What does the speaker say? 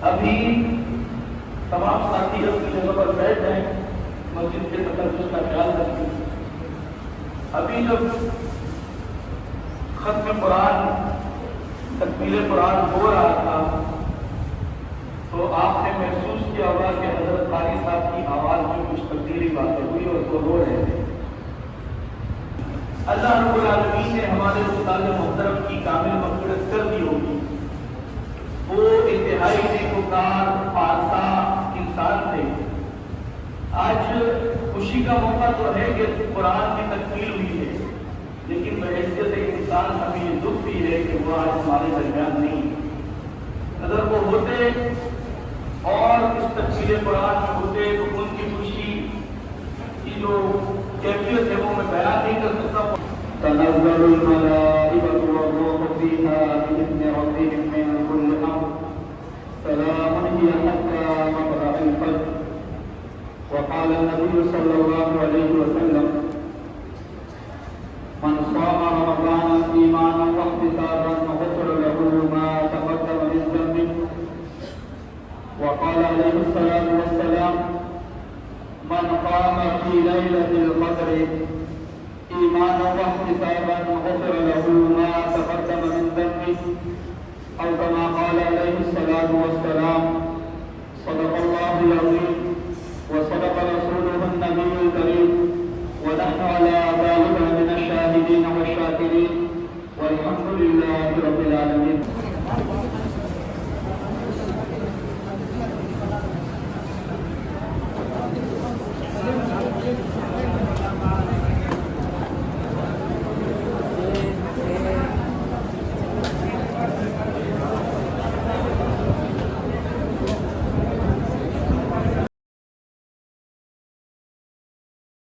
अभी तमाम साथी अपनी जगह पर बैठ जाए, मस्जिद के तकद्दुस का ख्याल रखें। अभी जब खत्म कुरान, तकमील कुरान हो रहा था तो आपने महसूस किया होगा कि हजरत कारी साहब की आवाज में कुछ तब्दीली बातें हुई और वो रो रहे थे। अल्लाह रब्बुल आलमीन ने हमारे उस्ताद मोहतरम की कामिल मग़फ़िरत कर दी होगी। वो इंतहाई नेकोकार पारसा इंसान थे। आज खुशी का मौका तो है कि कुरान की तकमील हुई है, लेकिन बहैसियत इंसान हमें ये दुख भी है कि वो आज हमारे दरमियान नहीं। अगर वो होते और इस तकमील कुरान में होते तो उनकी खुशी की जो कैफियत है वो मैं बयान नहीं कर सकता। तनज़्ज़लुल मलाइकतु वर्रूहु फ़ीहा बिइज़्नि रब्बिहिम मिन कुल्लि अम्र सलामुन हिय हत्ता मत्लअल फ़ज्र। वक़ाल नबी सल्लल्लाहु अलैहि वसल्लम मन साम रमज़ान ईमानन वहतिसाबन ग़ुफ़िर लहू मा तक़द्दम मिन ज़न्बिही। वक़ाल अलैहि सलातु वस्सलाम मन क़ाम फ़ी लैलतिल क़द्र ईमानन वहतिसाबन ग़ुफ़िर लहू मा तक़द्दम मिन ज़न्बिही। औ कमा क़ाल अलैहि सलातु वस्सलाम सदक़ल्लाहुल अज़ीम वसदक़ रसूलुहुन नबियुल करीम व नहनु अला ज़ालिका मिनश शाहिदीन वश शाकिरीन वल्हम्दुलिल्लाहि रब्बिल आलमीन।